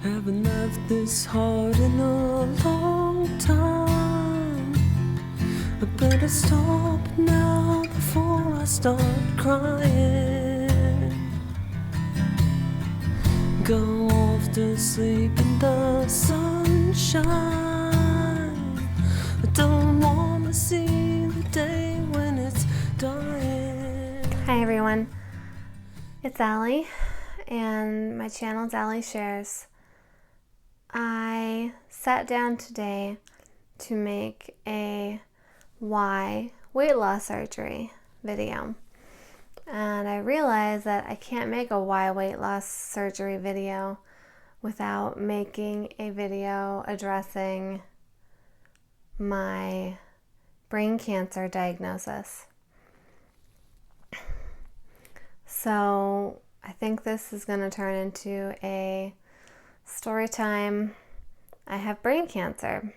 Haven't laughed this hard in a long time. I better stop now before I start crying. Go off to sleep in the sunshine. I don't want to see the day when it's dying. Hi everyone, it's Allie, and my channel is Allie Shares. I sat down today to make a why weight loss surgery video, and I realized that I can't make a why weight loss surgery video without making a video addressing my brain cancer diagnosis. So I think this is going to turn into a story time. I have brain cancer.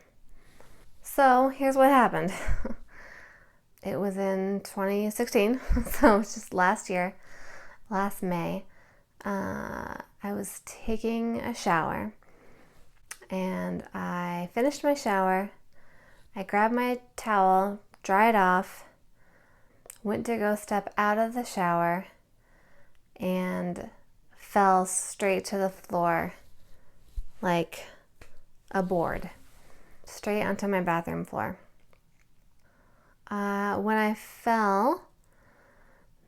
So here's what happened. It was in 2016, so it's just last year, last May. I was taking a shower, and I finished my shower. I grabbed my towel, dried off, went to go step out of the shower, and fell straight to the floor like a board, straight onto my bathroom floor. When I fell,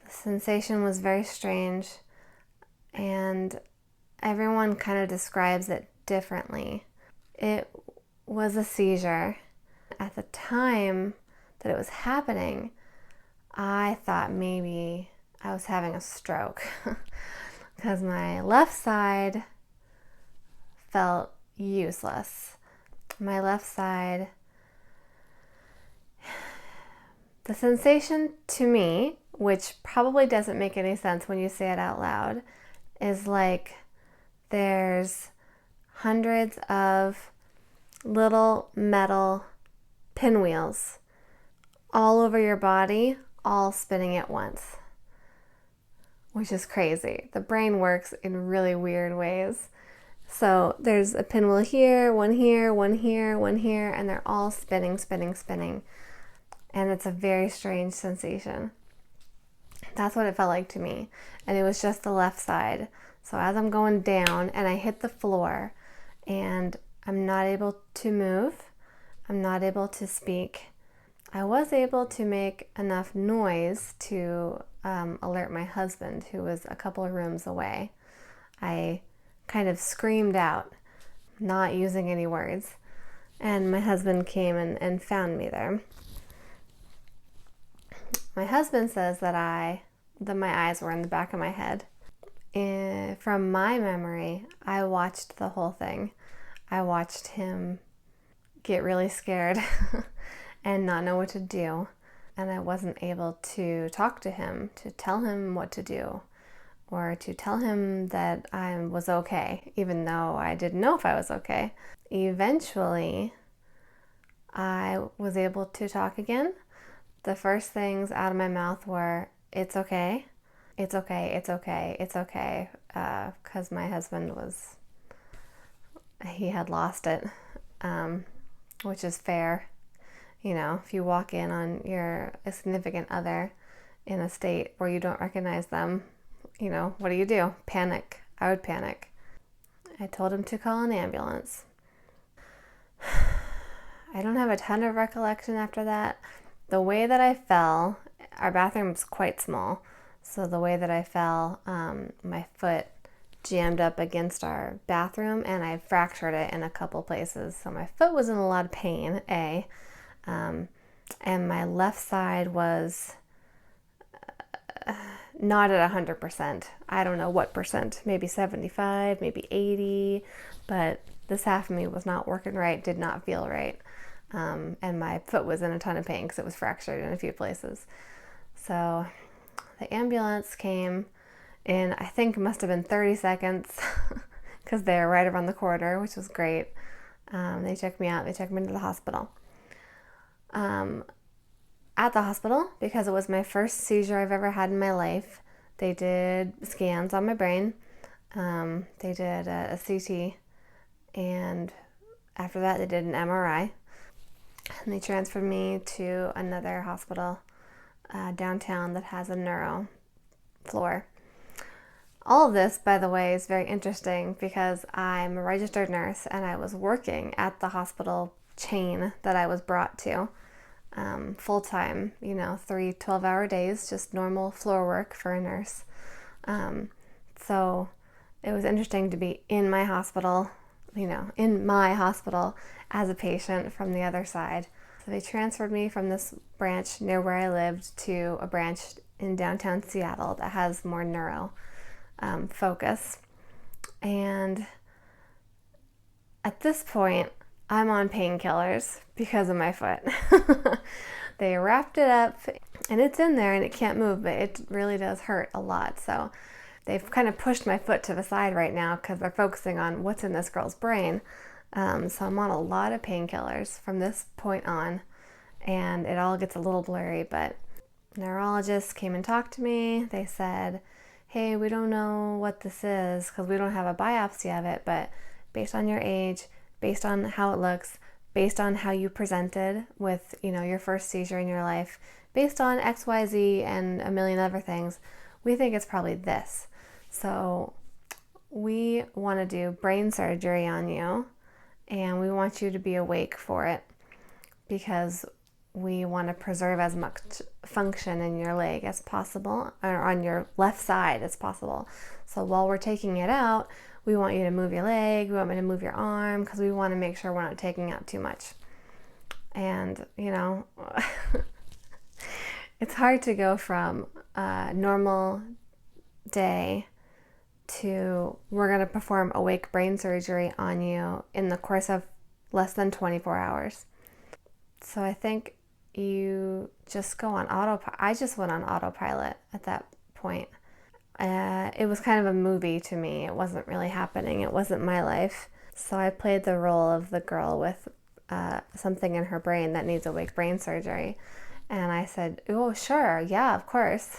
the sensation was very strange, and everyone kind of describes it differently. It was a seizure. At the time that it was happening, I thought maybe I was having a stroke because my left side felt useless. My left side, the sensation to me, which probably doesn't make any sense when you say it out loud, is like there's hundreds of little metal pinwheels all over your body, all spinning at once, which is crazy. The brain works in really weird ways. So there's a pinwheel here, one here, one here, one here, and they're all spinning, spinning, spinning. And it's a very strange sensation. That's what it felt like to me. And it was just the left side. So as I'm going down and I hit the floor and I'm not able to move, I'm not able to speak. I was able to make enough noise to alert my husband, who was a couple of rooms away. I kind of screamed out, not using any words, and my husband came and found me there. My husband says that my eyes were in the back of my head. From my memory, I watched the whole thing. I watched him get really scared and not know what to do. And I wasn't able to talk to him, to tell him what to do, or to tell him that I was okay, even though I didn't know if I was okay. Eventually, I was able to talk again. The first things out of my mouth were, "It's okay, it's okay, it's okay, it's okay," because my husband he had lost it, which is fair. You know, if you walk in on your significant other in a state where you don't recognize them, you know, what do? Panic. I would panic. I told him to call an ambulance. I don't have a ton of recollection after that. The way that I fell, our bathroom's quite small, so the way that I fell, my foot jammed up against our bathroom and I fractured it in a couple places. So my foot was in a lot of pain, and my left side was not at 100%. I don't know what percent, maybe 75, maybe 80, but this half of me was not working right, did not feel right. And my foot was in a ton of pain because it was fractured in a few places. So the ambulance came in, I think it must have been 30 seconds because they're right around the corner, which was great. They checked me out. They checked me into the hospital. At the hospital, because it was my first seizure I've ever had in my life, they did scans on my brain. They did a CT And after that, they did an MRI, and they transferred me to another hospital downtown that has a neuro floor. All of this, by the way, is very interesting because I'm a registered nurse and I was working at the hospital chain that I was brought to full-time, 3 12-hour days, just normal floor work for a nurse. So it was interesting to be in my hospital, as a patient from the other side. So they transferred me from this branch near where I lived to a branch in downtown Seattle that has more neuro focus. And at this point, I'm on painkillers because of my foot. They wrapped it up and it's in there and it can't move, but it really does hurt a lot. So they've kind of pushed my foot to the side right now because they're focusing on what's in this girl's brain. So I'm on a lot of painkillers from this point on, and it all gets a little blurry, but neurologists came and talked to me. They said, hey, we don't know what this is because we don't have a biopsy of it, but based on your age, based on how it looks, based on how you presented with, your first seizure in your life, based on XYZ and a million other things, we think it's probably this. So we want to do brain surgery on you, and we want you to be awake for it because we want to preserve as much function in your leg as possible, or on your left side as possible. So while we're taking it out, we want you to move your leg, we want you to move your arm, because we want to make sure we're not taking out too much. And, it's hard to go from a normal day to we're going to perform awake brain surgery on you in the course of less than 24 hours. So I think you just go on autopilot. I just went on autopilot at that point. It was kind of a movie to me. It wasn't really happening. It wasn't my life. So I played the role of the girl with something in her brain that needs awake brain surgery. And I said, oh, sure. Yeah, of course.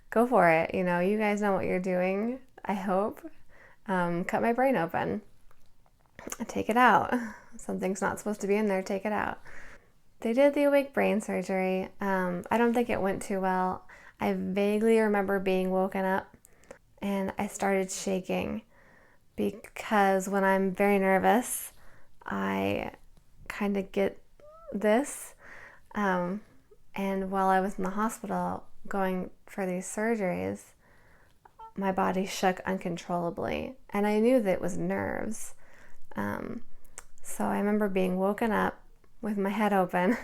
Go for it. You guys know what you're doing, I hope. Cut my brain open. Take it out. Something's not supposed to be in there. Take it out. They did the awake brain surgery. I don't think it went too well. I vaguely remember being woken up and I started shaking because when I'm very nervous, I kind of get this. And while I was in the hospital going for these surgeries, my body shook uncontrollably, and I knew that it was nerves. So I remember being woken up with my head open,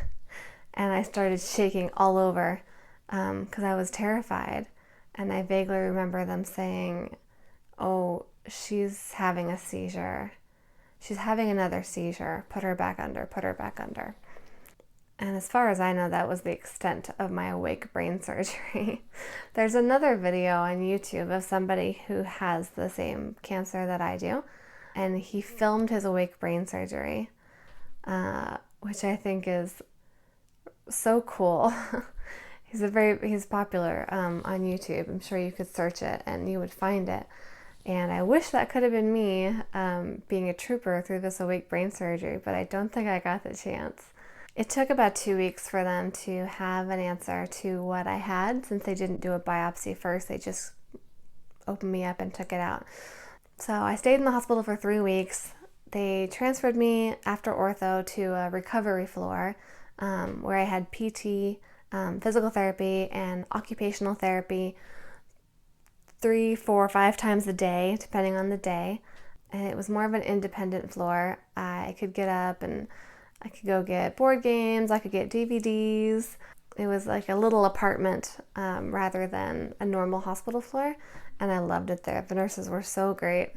and I started shaking all over because I was terrified. And I vaguely remember them saying, oh, she's having a seizure. She's having another seizure. Put her back under, put her back under. And as far as I know, that was the extent of my awake brain surgery. There's another video on YouTube of somebody who has the same cancer that I do, and he filmed his awake brain surgery, which I think is so cool. He's popular on YouTube. I'm sure you could search it and you would find it. And I wish that could have been me being a trooper through this awake brain surgery, but I don't think I got the chance. It took about 2 weeks for them to have an answer to what I had, since they didn't do a biopsy first. They just opened me up and took it out. So I stayed in the hospital for 3 weeks. They transferred me after ortho to a recovery floor where I had PT, physical therapy, and occupational therapy 3, 4, 5 times a day, depending on the day. And it was more of an independent floor. I could get up and I could go get board games, I could get DVDs. It was like a little apartment rather than a normal hospital floor, and I loved it there. The nurses were so great.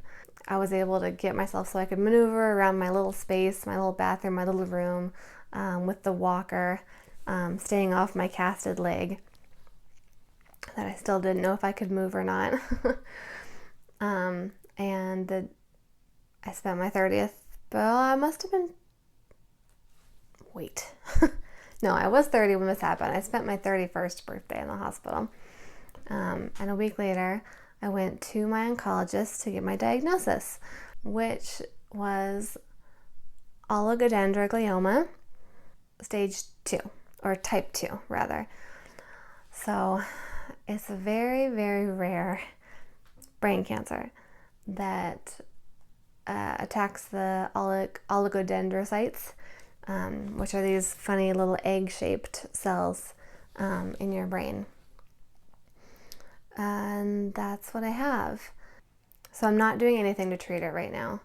I was able to get myself so I could maneuver around my little space, my little bathroom, my little room with the walker, staying off my casted leg that I still didn't know if I could move or not. I spent my 30th, well, I must have been, no, I was 30 when this happened. I spent my 31st birthday in the hospital. And a week later, I went to my oncologist to get my diagnosis, which was oligodendroglioma, stage 2, or type 2 rather. So it's a very, very rare brain cancer that attacks the oligodendrocytes, which are these funny little egg-shaped cells in your brain. And that's what I have. So I'm not doing anything to treat it right now.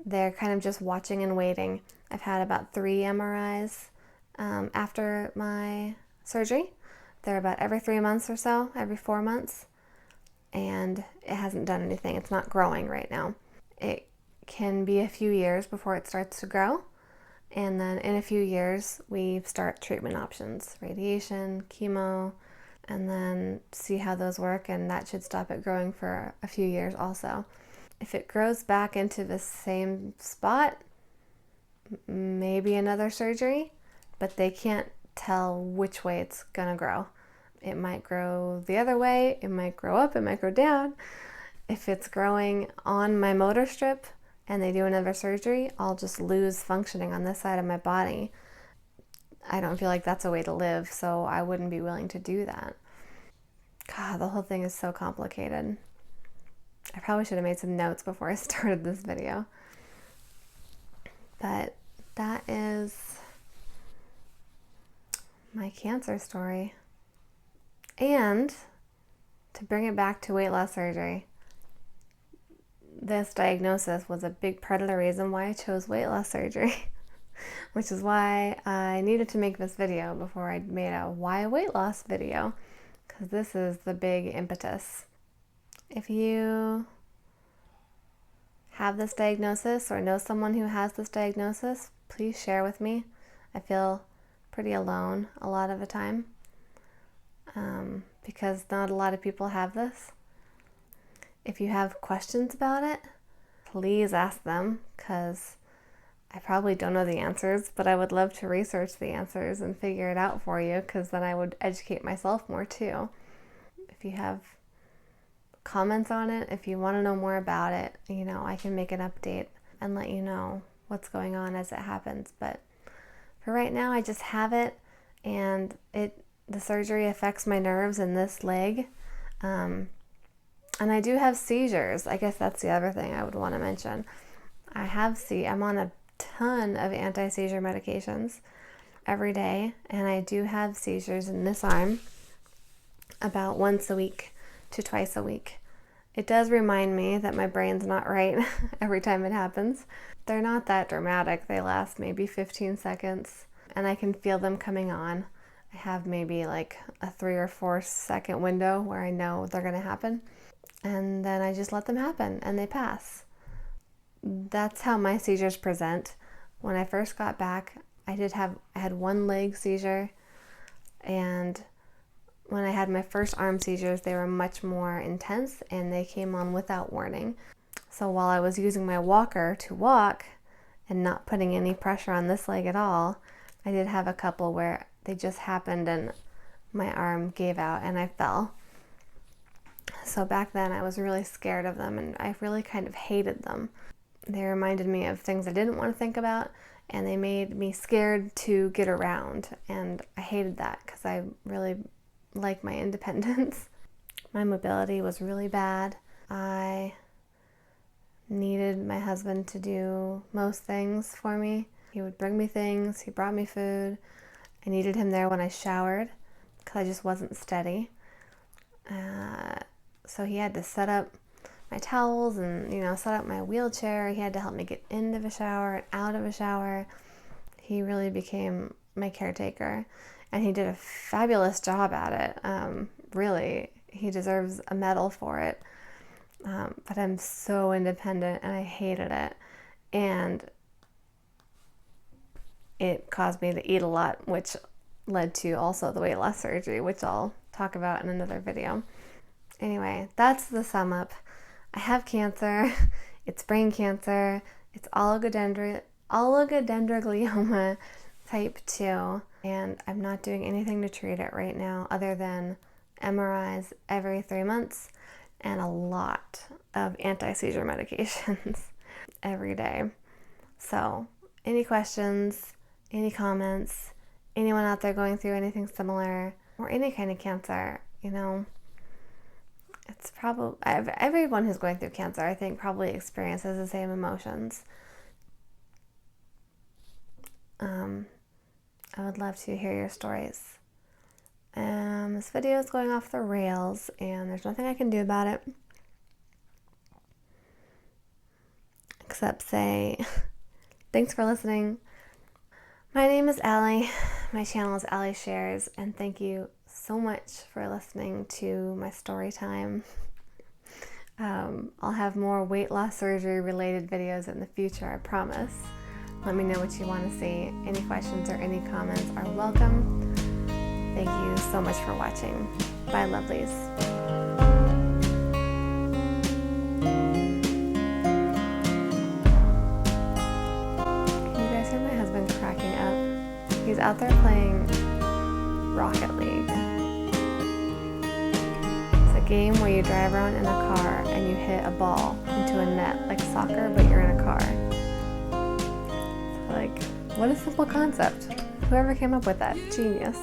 They're kind of just watching and waiting. I've had about 3 MRIs after my surgery. They're about every 3 months or so, every 4 months. And it hasn't done anything. It's not growing right now. It can be a few years before it starts to grow. And then in a few years, we start treatment options, radiation, chemo, and then see how those work. And that should stop it growing for a few years also. If it grows back into the same spot, maybe another surgery, but they can't tell which way it's gonna grow. It might grow the other way, it might grow up, it might grow down. If it's growing on my motor strip and they do another surgery, I'll just lose functioning on this side of my body. I don't feel like that's a way to live, so I wouldn't be willing to do that. God, the whole thing is so complicated. I probably should have made some notes before I started this video. But that is my cancer story. And to bring it back to weight loss surgery, this diagnosis was a big part of the reason why I chose weight loss surgery, which is why I needed to make this video before I made a why weight loss video, because this is the big impetus. If you have this diagnosis or know someone who has this diagnosis, please share with me. I feel pretty alone a lot of the time because not a lot of people have this. If you have questions about it, please ask them, because I probably don't know the answers, but I would love to research the answers and figure it out for you, because then I would educate myself more too. If you have comments on it, if you want to know more about it, I can make an update and let you know what's going on as it happens. But for right now, I just have it, and the surgery affects my nerves in this leg. And I do have seizures. I guess that's the other thing I would want to mention. I'm on a ton of anti-seizure medications every day, and I do have seizures in this arm about once a week to twice a week. It does remind me that my brain's not right every time it happens. They're not that dramatic. They last maybe 15 seconds, and I can feel them coming on. I have maybe like a 3 or 4 second window where I know they're going to happen. And then I just let them happen and they pass. That's how my seizures present. When I first got back, I had one leg seizure, and when I had my first arm seizures, they were much more intense and they came on without warning. So while I was using my walker to walk and not putting any pressure on this leg at all, I did have a couple where they just happened and my arm gave out and I fell. So back then I was really scared of them, and I really kind of hated them. They reminded me of things I didn't want to think about, and they made me scared to get around, and I hated that because I really like my independence. My mobility was really bad. I needed my husband to do most things for me. He would bring me things, he brought me food. I needed him there when I showered because I just wasn't steady. So he had to set up my towels and, set up my wheelchair. He had to help me get into the shower and out of the shower. He really became my caretaker, and he did a fabulous job at it. Really, he deserves a medal for it. But I'm so independent and I hated it. And it caused me to eat a lot, which led to also the weight loss surgery, which I'll talk about in another video. Anyway, that's the sum up. I have cancer. It's brain cancer. It's oligodendroglioma type 2, and I'm not doing anything to treat it right now other than MRIs every 3 months and a lot of anti-seizure medications. every day. So, any questions, any comments, anyone out there going through anything similar or any kind of cancer, you know, it's probably everyone who's going through cancer, I think, probably experiences the same emotions. I would love to hear your stories. This video is going off the rails and there's nothing I can do about it except say thanks for listening. My name is Allie. My channel is Allie Shares, and thank you so much for listening to my story time. I'll have more weight loss surgery related videos in the future, I promise. Let me know what you want to see. Any questions or any comments are welcome. Thank you so much for watching. Bye, lovelies. Can you guys hear my husband cracking up? He's out there playing Rocket League. It's a game where you drive around in a car and you hit a ball into a net, like soccer, but you're in a car. Like, what a simple concept. Whoever came up with that, genius.